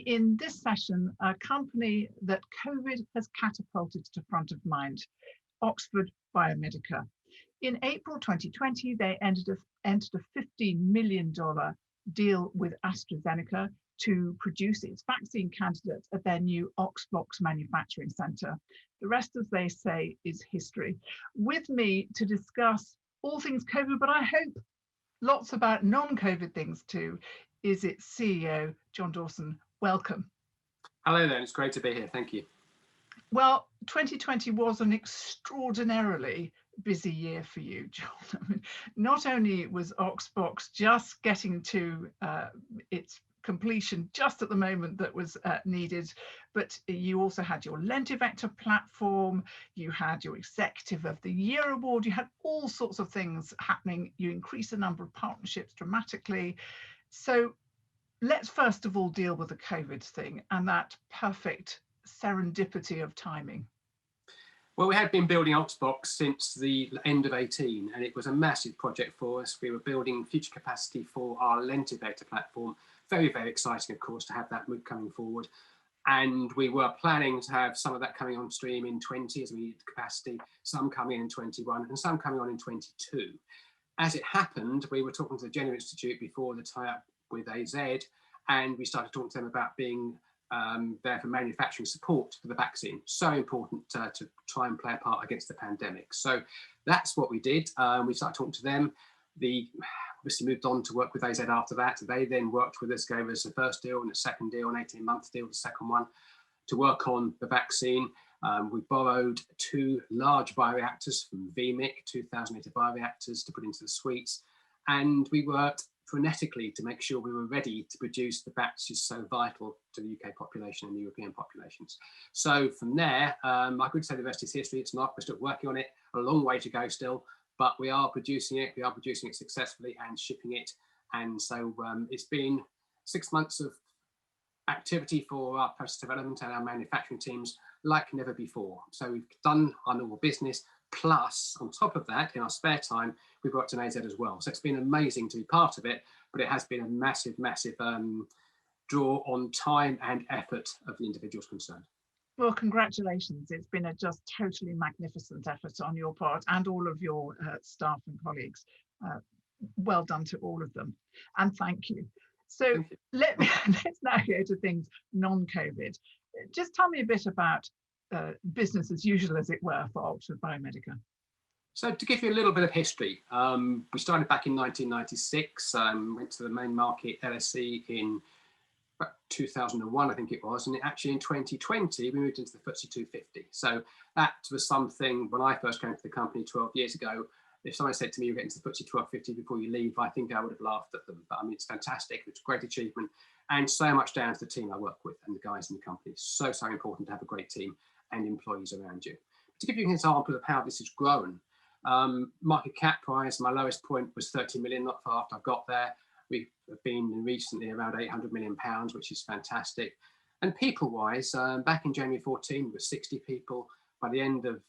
in this session a company that COVID has catapulted to front of mind, Oxford Biomedica. In April 2020, they entered a $15 million deal with AstraZeneca to produce its vaccine candidate at their new Oxbox manufacturing center. The rest, as they say, is history. With me to discuss all things COVID, but I hope lots about non-COVID things too, is its CEO, John Dawson. Welcome. Hello there, it's great to be here, thank you. Well, 2020 was an extraordinarily busy year for you, John. I mean, not only was Oxbox just getting to its completion just at the moment that was needed, but you also had your Lentivector platform, you had your Executive of the Year award, you had all sorts of things happening. You increased the number of partnerships dramatically. So let's first of all deal with the COVID thing and that perfect serendipity of timing. Well, we had been building Oxbox since the end of 18, and it was a massive project for us. We were building future capacity for our Lentivector platform. Very, very exciting, of course, to have that move coming forward. And we were planning to have some of that coming on stream in 20 as we needed capacity, some coming in 21, and some coming on in 22. As it happened, we were talking to the Jenner Institute before the tie-up with AZ, and we started talking to them about being there for manufacturing support for the vaccine. So important to try and play a part against the pandemic. So that's what we did. We started talking to them. Obviously moved on to work with AZ after that. They then worked with us, gave us the first deal and a second deal, an 18-month deal, the second one, to work on the vaccine. We borrowed 2 large bioreactors from VMIC, 2,000 litre bioreactors to put into the suites. And we worked frenetically to make sure we were ready to produce the batches so vital to the UK population and the European populations. So from there, I could say the rest is history. It's not, we're still working on it, a long way to go still, but we are producing it successfully and shipping it. And so it's been 6 months of activity for our process development and our manufacturing teams like never before. So we've done our normal business, plus on top of that, in our spare time, we've worked on AZ as well. So it's been amazing to be part of it, but it has been a massive, massive draw on time and effort of the individuals concerned. Well, congratulations. It's been a just totally magnificent effort on your part and all of your staff and colleagues. Well done to all of them. And thank you. So let's now go to things non-COVID. Just tell me a bit about business as usual, as it were, for Oxford Biomedica. So to give you a little bit of history, we started back in 1996, went to the main market LSE in 2001, I think it was, and actually in 2020 we moved into the FTSE 250. So that was something, when I first came to the company 12 years ago, if someone said to me, you're getting to the FTSE 1250 before you leave, I think I would have laughed at them. But I mean, it's fantastic, it's a great achievement, and so much down to the team I work with and the guys in the company. So important to have a great team and employees around you. To give you an example of how this has grown, market cap price, my lowest point was 30 million, not far after I got there. We've been recently around 800 million pounds, which is fantastic. And people-wise, back in January 14, we were 60 people. By the end of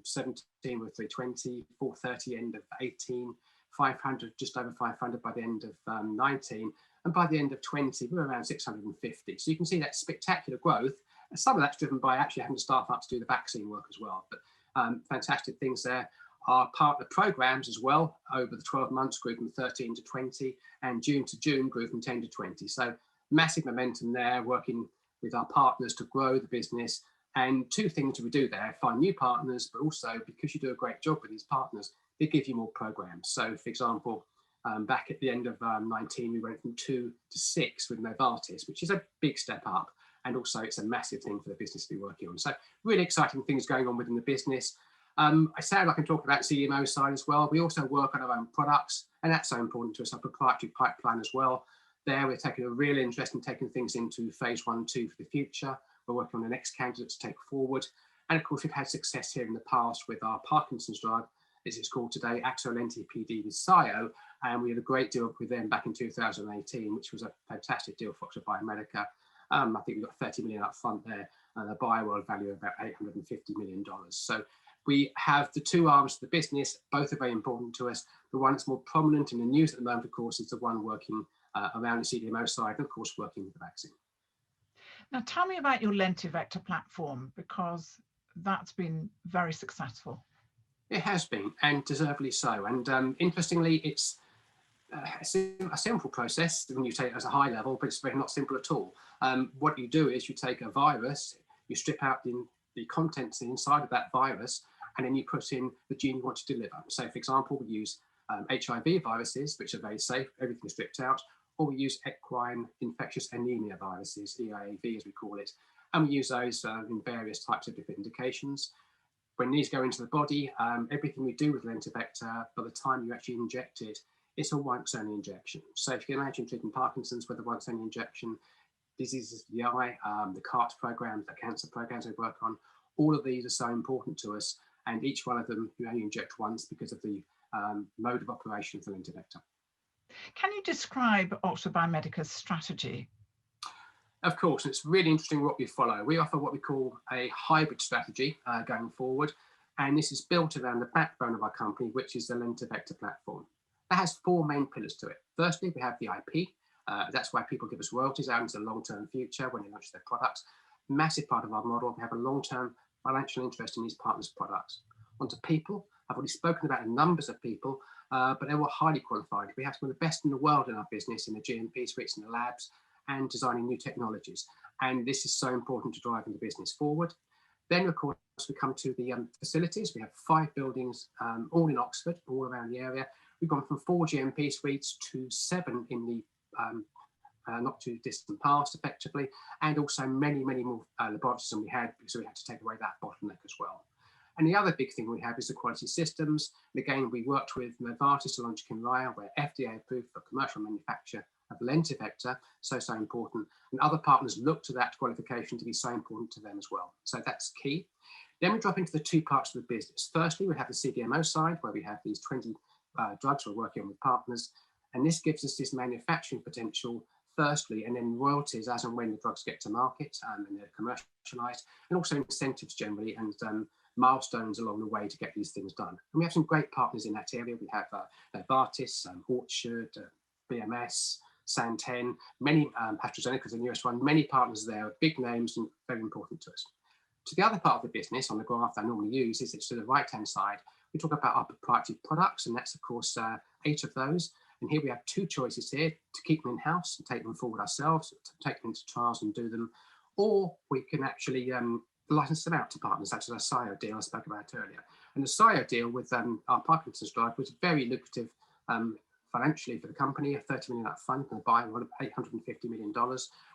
17, we were 320, 430 end of 18, 500, just over 500 by the end of 19. And by the end of 20, we were around 650. So you can see that spectacular growth. And some of that's driven by actually having to staff up to do the vaccine work as well. But fantastic things there. Our partner programs as well, over the 12 months, grew from 13 to 20, and June to June grew from 10 to 20. So massive momentum there, working with our partners to grow the business. And 2 things we do there, find new partners, but also because you do a great job with these partners, they give you more programs. So for example, back at the end of 19, we went from 2 to 6 with Novartis, which is a big step up. And also it's a massive thing for the business to be working on. So really exciting things going on within the business. I sound like I'm talking about CMO side as well. We also work on our own products, and that's so important to us, our proprietary pipeline as well. There, we're taking a real interest in taking things into phase 1, 2 for the future. We're working on the next candidate to take forward. And of course, we've had success here in the past with our Parkinson's drug, as it's called today, Axolenti PD with Sio. And we had a great deal with them back in 2018, which was a fantastic deal for Oxford Biomedica. I think we got 30 million up front there, and a Bioworld value of about $850 million. So we have the 2 arms of the business, both are very important to us. The one that's more prominent in the news at the moment, of course, is the one working around the CDMO side, and of course, working with the vaccine. Now, tell me about your Lentivector platform, because that's been very successful. It has been, and deservedly so. And interestingly, it's a simple process when you take it as a high level, but it's very not simple at all. What you do is you take a virus, you strip out the contents inside of that virus, and then you put in the gene you want to deliver. So, for example, we use HIV viruses, which are very safe, everything is stripped out, or we use equine infectious anemia viruses, EIAV as we call it, and we use those in various types of different indications. When these go into the body, everything we do with Lentivector, by the time you actually inject it, it's a once-only injection. So if you can imagine treating Parkinson's with a once-only injection, diseases of the eye, the CAR-T programs, the cancer programs we work on, all of these are so important to us, and each one of them you only inject once because of the mode of operation of the Lentivector. Can you describe Oxford Biomedica's strategy? Of course, it's really interesting what we follow. We offer what we call a hybrid strategy going forward, and this is built around the backbone of our company, which is the Lentivector platform. That has four main pillars to it. Firstly, we have the IP. That's why people give us royalties out into the long-term future when they launch their products. Massive part of our model. We have a long-term financial interest in these partners' products. Onto people. I've already spoken about the numbers of people, but they were highly qualified. We have some of the best in the world in our business, in the GMP suites and the labs, and designing new technologies. And this is so important to driving the business forward. Then, of course, we come to the facilities. We have 5 buildings, all in Oxford, all around the area. We've gone from 4 GMP suites to 7 in the not too distant past, effectively, and also many, many more laboratories than we had, because we had to take away that bottleneck as well. And the other big thing we have is the quality systems. And again, we worked with Novartis to launch Kymriah, where FDA approved for commercial manufacture of Lentivector, so important. And other partners look to that qualification to be so important to them as well. So that's key. Then we drop into the 2 parts of the business. Firstly, we have the CDMO side, where we have these 20 drugs we're working on with partners. And this gives us this manufacturing potential, firstly, and then royalties as and when the drugs get to market and they're commercialized, and also incentives generally, and milestones along the way to get these things done. And we have some great partners in that area. We have Novartis, Orchard, BMS, Santen, many, AstraZeneca is the newest one, many partners there, big names and very important to us. To the other part of the business, on the graph I normally use, is it's to the right-hand side. We talk about our proprietary products, and that's, of course, 8 of those. And here we have 2 choices here: to keep them in-house and take them forward ourselves, to take them into trials and do them, or we can actually license them out to partners, such as our Sio deal I spoke about earlier. And the Sio deal with our Parkinson's drug was very lucrative financially for the company, a 30 million up front and a buy of $850 million,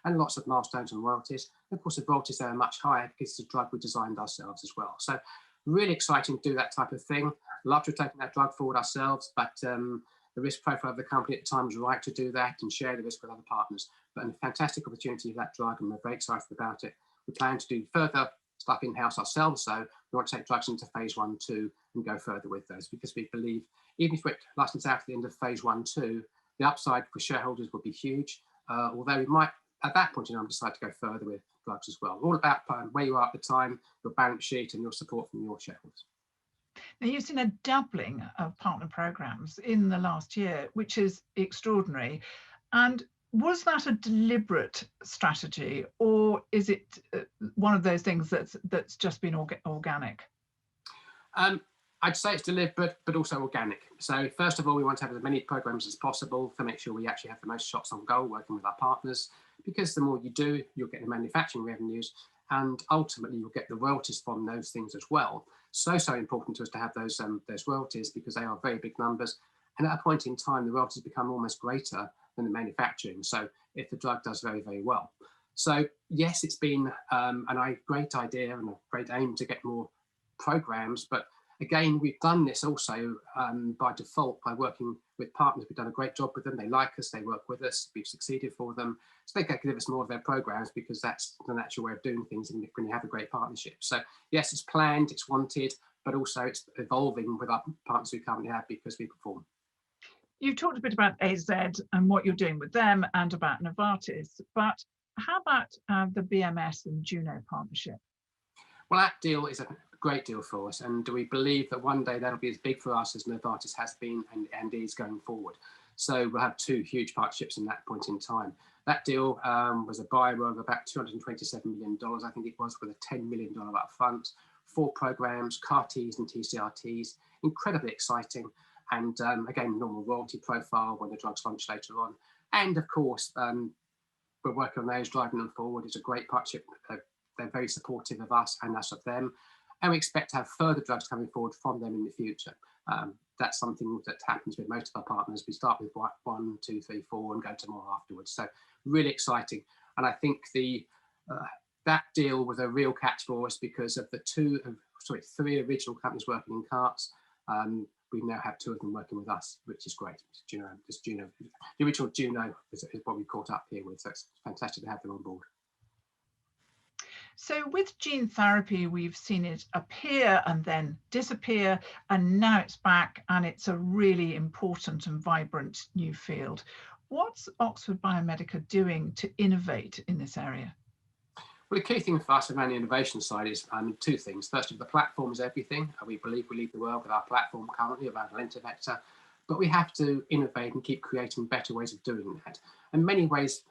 and lots of milestones and royalties. And of course, the royalties there are much higher because it's a drug we designed ourselves as well. So really exciting to do that type of thing. Love to have taken that drug forward ourselves, but the risk profile of the company at the time was right to do that and share the risk with other partners. But a fantastic opportunity of that drug, and we're very excited about it. We plan to do further stuff in-house ourselves, so we want to take drugs into phase 1, 2 and go further with those, because we believe even if we're licensed out at the end of phase 1, 2, the upside for shareholders would be huge, although we might at that point in time decide to go further with drugs as well. All about where you are at the time, your balance sheet and your support from your shareholders. Now, you've seen a doubling of partner programs in the last year, which is extraordinary. And was that a deliberate strategy, or is it one of those things that's just been organic? I'd say it's deliberate, but also organic. So first of all, we want to have as many programs as possible to make sure we actually have the most shots on goal working with our partners, because the more you do, you'll get the manufacturing revenues, and ultimately you'll get the royalties from those things as well. So important to us to have those royalties, because they are very big numbers. And at a point in time, the royalties become almost greater than the manufacturing. So if the drug does very, very well. So yes, it's been a great idea and a great aim to get more programs, but again, we've done this also by default by working with partners. We've done a great job with them. They like us, they work with us, we've succeeded for them. So they can give us more of their programs, because that's the natural way of doing things when you have a great partnership. So yes, it's planned, it's wanted, but also it's evolving with our partners we currently have because we perform. You've talked a bit about AZ and what you're doing with them and about Novartis, but how about the BMS and Juno partnership? Well, that deal is a great deal for us, and we believe that one day that'll be as big for us as Novartis has been and is going forward. So we'll have 2 huge partnerships in that point in time. That deal was a buy of about $227 million, I think it was, with a $10 million upfront, 4 programs, CAR-Ts and TCR-Ts, incredibly exciting. And again, normal royalty profile when the drugs launch later on. And of course, we're working on those, driving them forward. It's a great partnership. They're very supportive of us and us of them. And we expect to have further drugs coming forward from them in the future. That's something that happens with most of our partners. We start with 1, 2, 3, 4 and go to more afterwards. So really exciting. And I think that deal was a real catch for us because of the 3 original companies working in CAR-Ts. We now have 2 of them working with us, which is great. Juno, the original Juno is what we caught up here with. So it's fantastic to have them on board. So with gene therapy, we've seen it appear and then disappear, and now it's back, and it's a really important and vibrant new field. What's Oxford Biomedica doing to innovate in this area? Well, the key thing for us around the innovation side is 2 things. Firstly, the platform is everything. We believe we lead the world with our platform currently around Lentivector, but we have to innovate and keep creating better ways of doing that. In many ways,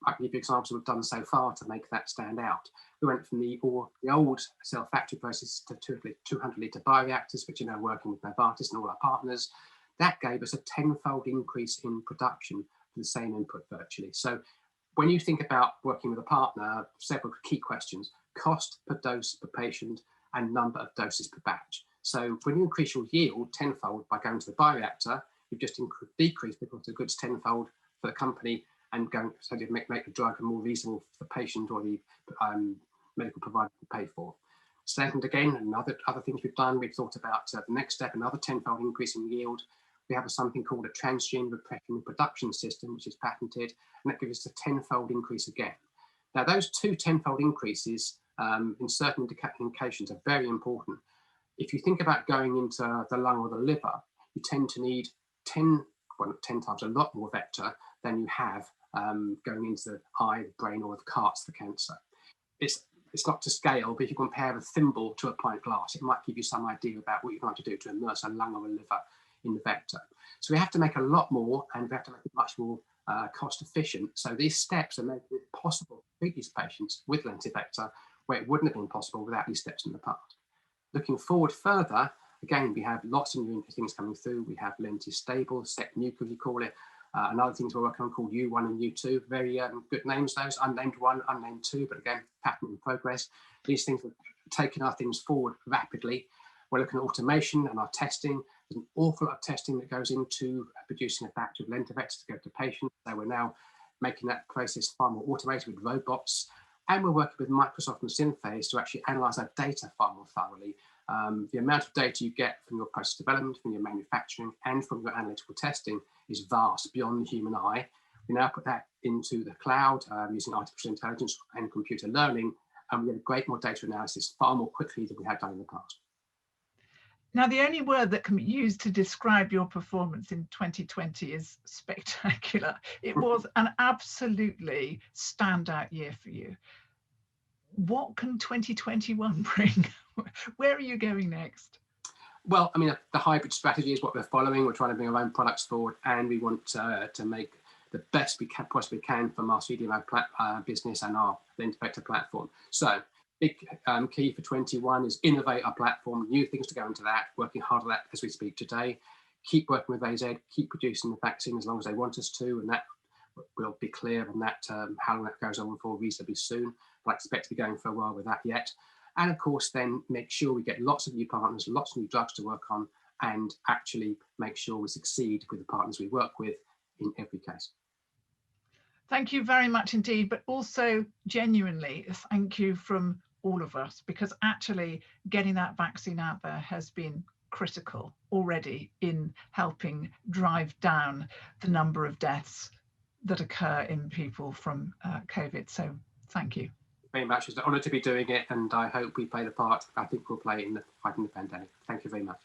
I can give you examples we've done so far to make that stand out. We went from the old cell factory process to 200-litre bioreactors, which are now working with Novartis and all our partners. That gave us a 10-fold increase in production for the same input virtually. So when you think about working with a partner, several key questions: cost per dose per patient and number of doses per batch. So when you increase your yield 10-fold by going to the bioreactor, you've just decreased the cost of goods 10-fold for the company, and going so to make the drug more reasonable for the patient or the medical provider to pay for. Second, again, and other things we've done, we've thought about the next step, another 10-fold increase in yield. We have something called a transgene repression and production system, which is patented, and that gives us a 10-fold increase again. Now, those 2 10-fold increases in certain indications are very important. If you think about going into the lung or the liver, you tend to need 10 times a lot more vector than you have going into the eye, the brain, or the CAR-Ts for cancer. It's not to scale, but if you compare a thimble to a pint glass, it might give you some idea about what you're going to do to immerse a lung or a liver in the vector. So we have to make a lot more, and we have to make it much more cost efficient. So these steps are making it possible to treat these patients with Lentivector, where it wouldn't have been possible without these steps in the past. Looking forward further, again, we have lots of new interesting things coming through. We have Lenti-stable, SEC-nuc, as you call it, and other things we're working on called U1 and U2. Very good names, those. Unnamed 1, unnamed 2, but again, patent in progress. These things are taking our things forward rapidly. We're looking at automation and our testing. There's an awful lot of testing that goes into producing a batch of Lentivector to go to patients. So we're now making that process far more automated with robots. And we're working with Microsoft and Synthase to actually analyze our data far more thoroughly. The amount of data you get from your process development, from your manufacturing, and from your analytical testing is vast beyond the human eye. We now put that into the cloud using artificial intelligence and computer learning, and we get great more data analysis far more quickly than we had done in the past. Now, the only word that can be used to describe your performance in 2020 is spectacular. It was an absolutely standout year for you. What can 2021 bring? Where are you going next? Well, I mean, the hybrid strategy is what we're following. We're trying to bring our own products forward, and we want to make the best we possibly can from our CDMO business and our Lentivector platform. So big key for 21 is innovate our platform, new things to go into that, working hard on that as we speak today. Keep working with AZ, keep producing the vaccine as long as they want us to, and that will be clear on that, how long that goes on for reasonably soon. But I expect to be going for a while with that yet. And of course, then make sure we get lots of new partners, lots of new drugs to work on, and actually make sure we succeed with the partners we work with in every case. Thank you very much indeed, but also genuinely thank you from all of us, because actually getting that vaccine out there has been critical already in helping drive down the number of deaths that occur in people from COVID. So thank you. Very much. It's an honour to be doing it, and I hope we play the part I think we'll play in fighting the pandemic. Thank you very much.